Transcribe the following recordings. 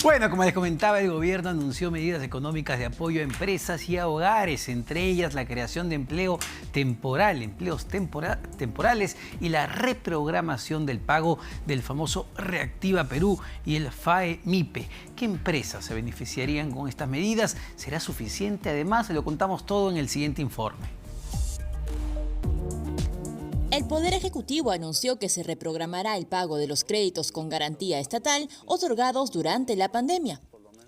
Bueno, como les comentaba, el gobierno anunció medidas económicas de apoyo a empresas y a hogares, entre ellas la creación de empleo temporal, empleos temporales y la reprogramación del pago del famoso Reactiva Perú y el FAE-MIPE. ¿Qué empresas se beneficiarían con estas medidas? ¿Será suficiente? Además, se lo contamos todo en el siguiente informe. El Poder Ejecutivo anunció que se reprogramará el pago de los créditos con garantía estatal otorgados durante la pandemia.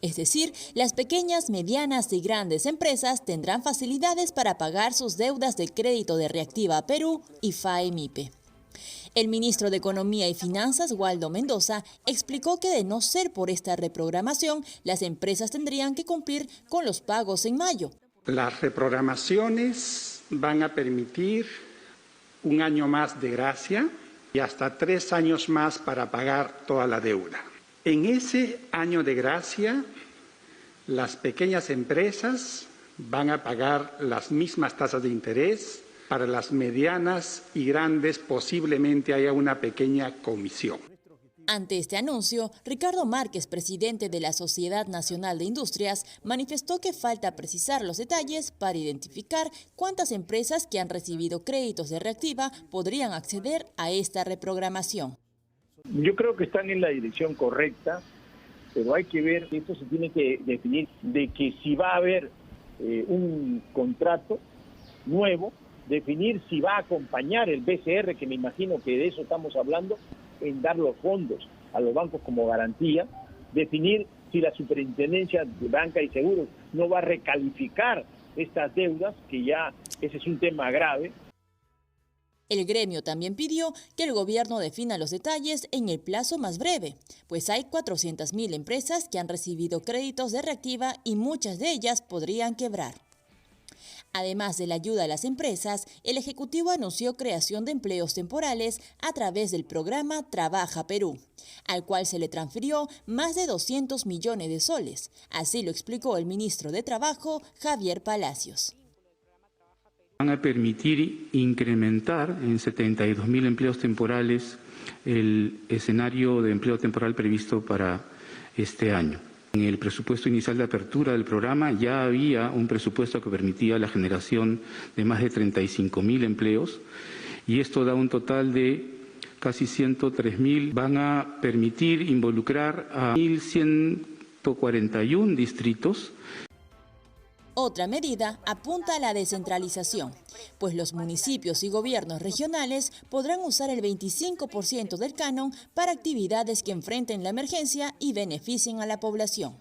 Es decir, las pequeñas, medianas y grandes empresas tendrán facilidades para pagar sus deudas de crédito de Reactiva Perú y FAE-MIPE. El ministro de Economía y Finanzas, Waldo Mendoza, explicó que de no ser por esta reprogramación, las empresas tendrían que cumplir con los pagos en mayo. Las reprogramaciones van a permitir un año más de gracia y hasta 3 años más para pagar toda la deuda. En ese año de gracia, las pequeñas empresas van a pagar las mismas tasas de interés. Para las medianas y grandes posiblemente haya una pequeña comisión. Ante este anuncio, Ricardo Márquez, presidente de la Sociedad Nacional de Industrias, manifestó que falta precisar los detalles para identificar cuántas empresas que han recibido créditos de Reactiva podrían acceder a esta reprogramación. Yo creo que están en la dirección correcta, pero hay que ver, esto se tiene que definir, de que si va a haber un contrato nuevo, definir si va a acompañar el BCR, que me imagino que de eso estamos hablando, en dar los fondos a los bancos como garantía, definir si la Superintendencia de Banca y Seguros no va a recalificar estas deudas, que ya ese es un tema grave. El gremio también pidió que el gobierno defina los detalles en el plazo más breve, pues hay 400.000 empresas que han recibido créditos de Reactiva y muchas de ellas podrían quebrar. Además de la ayuda a las empresas, el Ejecutivo anunció creación de empleos temporales a través del programa Trabaja Perú, al cual se le transfirió más de 200 millones de soles. Así lo explicó el ministro de Trabajo, Javier Palacios. Van a permitir incrementar en 72.000 empleos temporales el escenario de empleo temporal previsto para este año. En el presupuesto inicial de apertura del programa ya había un presupuesto que permitía la generación de más de 35.000 empleos y esto da un total de casi 103.000. Van a permitir involucrar a 1.141 distritos. Otra medida apunta a la descentralización, pues los municipios y gobiernos regionales podrán usar el 25% del canon para actividades que enfrenten la emergencia y beneficien a la población.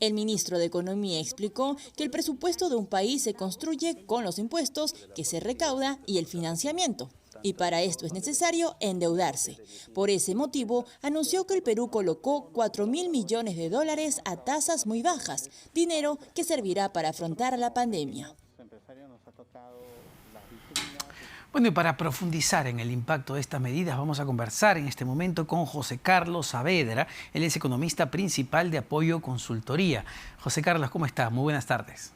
El ministro de Economía explicó que el presupuesto de un país se construye con los impuestos que se recauda y el financiamiento. Y para esto es necesario endeudarse. Por ese motivo, anunció que el Perú colocó 4.000 millones de dólares a tasas muy bajas, dinero que servirá para afrontar la pandemia. Bueno, y para profundizar en el impacto de estas medidas, vamos a conversar en este momento con José Carlos Saavedra. Él es economista principal de Apoyo Consultoría. José Carlos, ¿cómo está? Muy buenas tardes.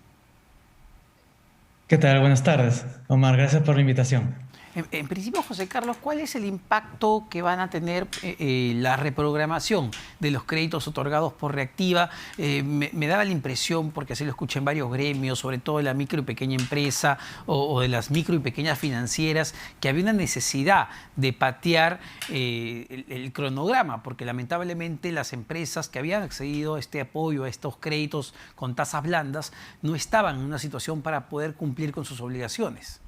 ¿Qué tal? Buenas tardes, Omar. Gracias por la invitación. En principio, José Carlos, ¿cuál es el impacto que van a tener la reprogramación de los créditos otorgados por Reactiva? Me daba la impresión, porque así lo escuché en varios gremios, sobre todo de la micro y pequeña empresa o de las micro y pequeñas financieras, que había una necesidad de patear el cronograma, porque lamentablemente las empresas que habían accedido a este apoyo, a estos créditos con tasas blandas, no estaban en una situación para poder cumplir con sus obligaciones.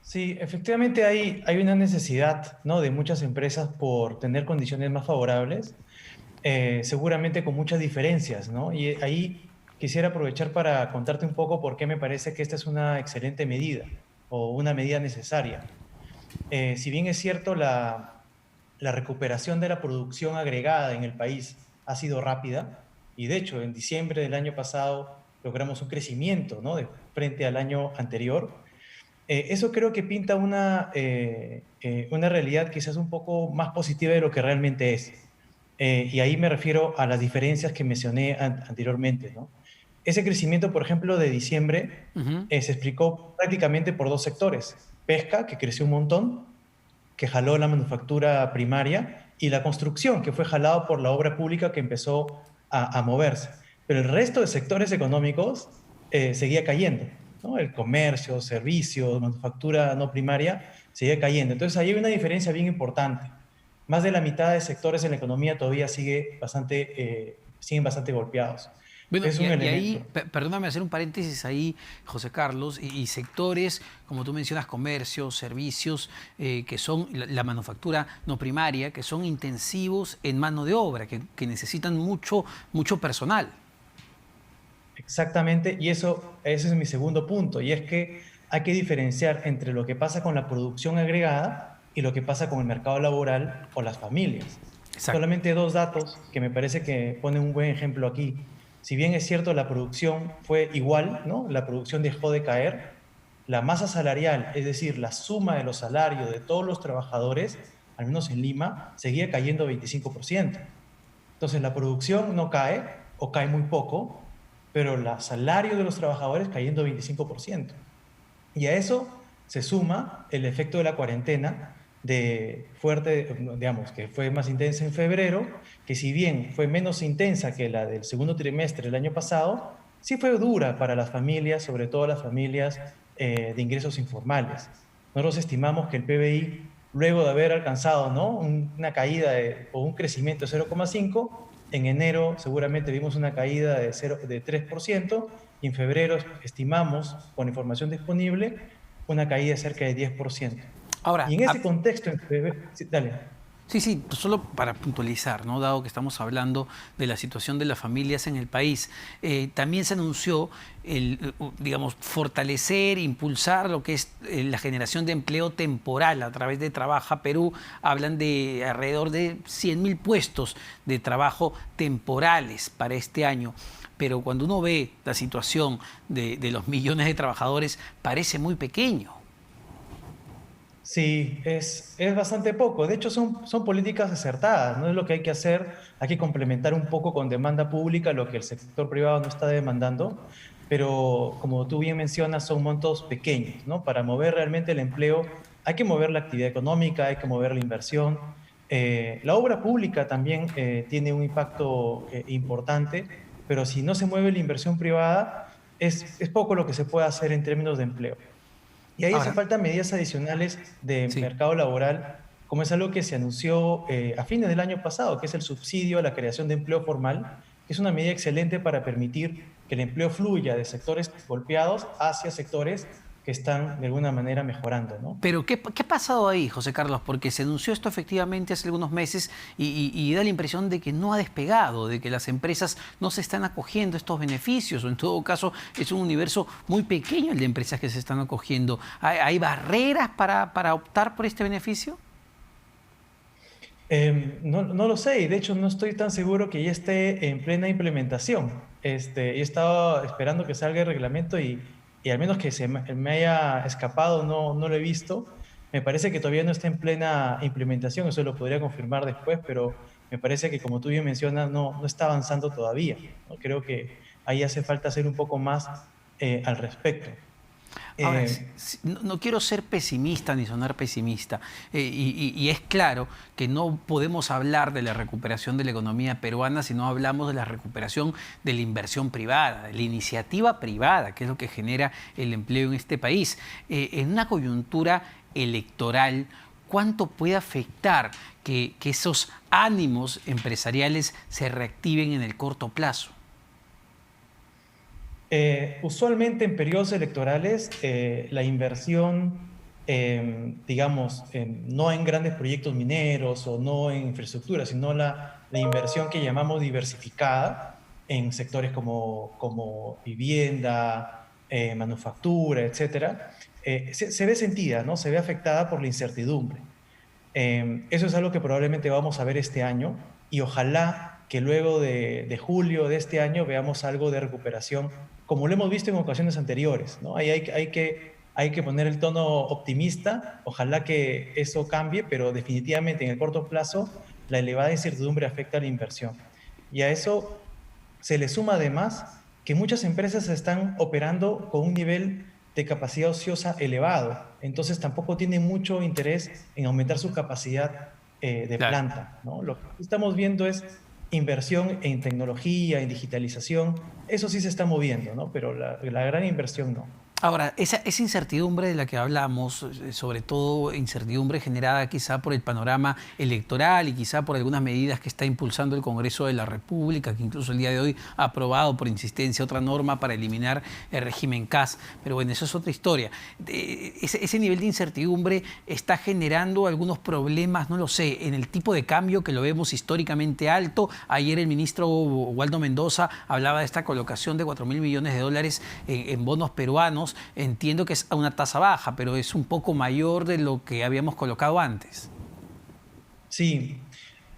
Sí, efectivamente hay una necesidad, ¿no?, de muchas empresas por tener condiciones más favorables, seguramente con muchas diferencias, ¿no? Y ahí quisiera aprovechar para contarte un poco por qué me parece que esta es una excelente medida o una medida necesaria. Si bien es cierto, la recuperación de la producción agregada en el país ha sido rápida, y de hecho en diciembre del año pasado logramos un crecimiento, ¿no?, frente al año anterior. Eso creo que pinta una realidad quizás un poco más positiva de lo que realmente es. Y ahí me refiero a las diferencias que mencioné anteriormente, ¿no? Ese crecimiento, por ejemplo, de diciembre se explicó prácticamente por dos sectores. Pesca, que creció un montón, que jaló la manufactura primaria, y la construcción, que fue jalado por la obra pública que empezó a moverse. Pero el resto de sectores económicos seguía cayendo, ¿no? El comercio, servicios, manufactura no primaria, seguía cayendo. Entonces ahí hay una diferencia bien importante. Más de la mitad de sectores en la economía todavía siguen bastante golpeados. Bueno, Es un y elemento. ahí, perdóname hacer un paréntesis ahí, José Carlos, y sectores, como tú mencionas, comercio, servicios, que son la manufactura no primaria, que son intensivos en mano de obra, que necesitan mucho personal. Exactamente, y ese es mi segundo punto, y es que hay que diferenciar entre lo que pasa con la producción agregada y lo que pasa con el mercado laboral o las familias. Exacto. Solamente dos datos que me parece que ponen un buen ejemplo aquí. Si bien es cierto la producción fue igual, ¿no? La producción dejó de caer, la masa salarial, es decir, la suma de los salarios de todos los trabajadores, al menos en Lima, seguía cayendo 25%. Entonces la producción no cae o cae muy poco, pero el salario de los trabajadores cayendo 25%. Y a eso se suma el efecto de la cuarentena de fuerte, digamos, que fue más intensa en febrero, que si bien fue menos intensa que la del segundo trimestre del año pasado, sí fue dura para las familias, sobre todo las familias de ingresos informales. Nosotros estimamos que el PBI, luego de haber alcanzado, ¿no?, una caída o un crecimiento de 0,5%, en enero seguramente vimos una caída de 3%, y en febrero estimamos, con información disponible, una caída de cerca de 10%. Ahora, Y en ese contexto, en febrero, sí, dale. Sí, pues solo para puntualizar, ¿no? Dado que estamos hablando de la situación de las familias en el país, también se anunció digamos, fortalecer, impulsar lo que es la generación de empleo temporal a través de Trabaja Perú. Hablan de alrededor de 100.000 puestos de trabajo temporales para este año. Pero cuando uno ve la situación de los millones de trabajadores, parece muy pequeño. Sí, es bastante poco. De hecho, son políticas acertadas, no es lo que hay que hacer. Hay que complementar un poco con demanda pública lo que el sector privado no está demandando, pero como tú bien mencionas, son montos pequeños, ¿no? Para mover realmente el empleo hay que mover la actividad económica, hay que mover la inversión. La obra pública también tiene un impacto importante, pero si no se mueve la inversión privada, es poco lo que se puede hacer en términos de empleo. Y ahí hace Ahora, falta medidas adicionales de sí. mercado laboral, como es algo que se anunció a fines del año pasado, que es el subsidio a la creación de empleo formal, que es una medida excelente para permitir que el empleo fluya de sectores golpeados hacia sectores que están de alguna manera mejorando, ¿no? Pero ¿qué ha pasado ahí, José Carlos? Porque se anunció esto efectivamente hace algunos meses y da la impresión de que no ha despegado, de que las empresas no se están acogiendo a estos beneficios, o en todo caso es un universo muy pequeño el de empresas que se están acogiendo. ¿Hay barreras para optar por este beneficio? No lo sé, y de hecho no estoy tan seguro que ya esté en plena implementación. He estado esperando que salga el reglamento y al menos que me haya escapado, no lo he visto. Me parece que todavía no está en plena implementación, eso lo podría confirmar después, pero me parece que, como tú bien mencionas, no está avanzando todavía, ¿no? Creo que ahí hace falta hacer un poco más al respecto. Ahora, Eh, no quiero ser pesimista ni sonar pesimista, y es claro que no podemos hablar de la recuperación de la economía peruana si no hablamos de la recuperación de la inversión privada, de la iniciativa privada, que es lo que genera el empleo en este país. En una coyuntura electoral, ¿cuánto puede afectar que esos ánimos empresariales se reactiven en el corto plazo? Usualmente en periodos electorales la inversión, digamos, no en grandes proyectos mineros o no en infraestructura, sino la inversión que llamamos diversificada en sectores como vivienda, manufactura, etcétera, se ve sentida, ¿no? Se ve afectada por la incertidumbre. Eso es algo que probablemente vamos a ver este año y ojalá que luego de julio de este año veamos algo de recuperación, como lo hemos visto en ocasiones anteriores, ¿no? Ahí hay que poner el tono optimista, ojalá que eso cambie, pero definitivamente en el corto plazo la elevada incertidumbre afecta a la inversión. Y a eso se le suma además que muchas empresas están operando con un nivel de capacidad ociosa elevado, entonces tampoco tienen mucho interés en aumentar su capacidad de Claro. planta, ¿no? Lo que estamos viendo es inversión en tecnología, en digitalización. Eso sí se está moviendo, ¿no? Pero la gran inversión no. Ahora, esa incertidumbre de la que hablamos, sobre todo incertidumbre generada quizá por el panorama electoral y quizá por algunas medidas que está impulsando el Congreso de la República, que incluso el día de hoy ha aprobado por insistencia otra norma para eliminar el régimen CAS. Pero bueno, eso es otra historia. Ese nivel de incertidumbre está generando algunos problemas, no lo sé, en el tipo de cambio que lo vemos históricamente alto. Ayer el ministro Waldo Mendoza hablaba de esta colocación de 4.000 millones de dólares en bonos peruanos. Entiendo que es a una tasa baja, pero es un poco mayor de lo que habíamos colocado antes. Sí.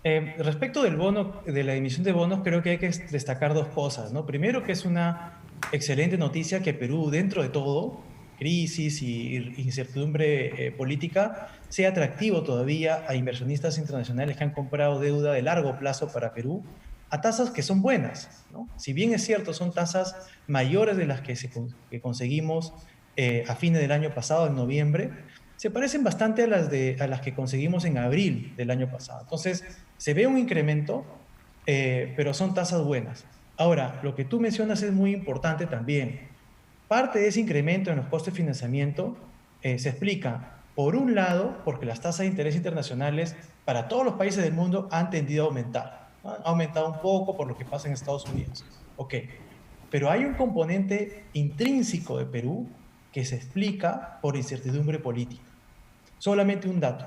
Respecto del bono, de la emisión de bonos, creo que hay que destacar dos cosas, ¿no? Primero, que es una excelente noticia que Perú, dentro de todo, crisis y incertidumbre política, sea atractivo todavía a inversionistas internacionales que han comprado deuda de largo plazo para Perú a tasas que son buenas, ¿no? Si bien es cierto, son tasas mayores de las que conseguimos a fines del año pasado, en noviembre, se parecen bastante a las que conseguimos en abril del año pasado. Entonces, se ve un incremento, pero son tasas buenas. Ahora, lo que tú mencionas es muy importante también. Parte de ese incremento en los costes de financiamiento se explica, por un lado, porque las tasas de interés internacionales para todos los países del mundo han tendido a aumentar. Ha aumentado un poco por lo que pasa en Estados Unidos. Ok, pero hay un componente intrínseco de Perú que se explica por incertidumbre política. Solamente un dato.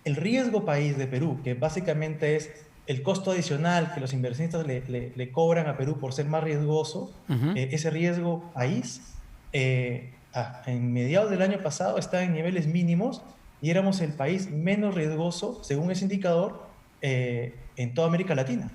El riesgo país de Perú, que básicamente es el costo adicional que los inversionistas le cobran a Perú por ser más riesgoso, ese riesgo país, en mediados del año pasado está en niveles mínimos y éramos el país menos riesgoso, según ese indicador, en toda América Latina.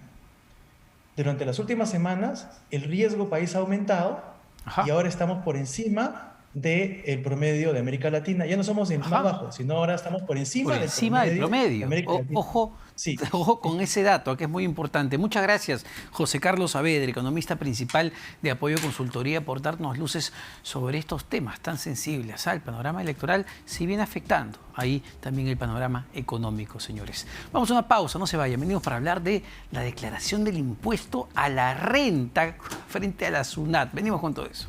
Durante las últimas semanas, el riesgo país ha aumentado. Ajá. Y ahora estamos por encima del promedio de América Latina. Ya no somos el más bajo, sino ahora estamos por encima del promedio. De América Latina. Ojo con ese dato, que es muy importante. Muchas gracias, José Carlos Saavedra, economista principal de Apoyo Consultoría, por darnos luces sobre estos temas tan sensibles. El panorama electoral sí viene afectando ahí también el panorama económico, señores. Vamos a una pausa, no se vayan. Venimos para hablar de la declaración del impuesto a la renta frente a la SUNAT. Venimos con todo eso.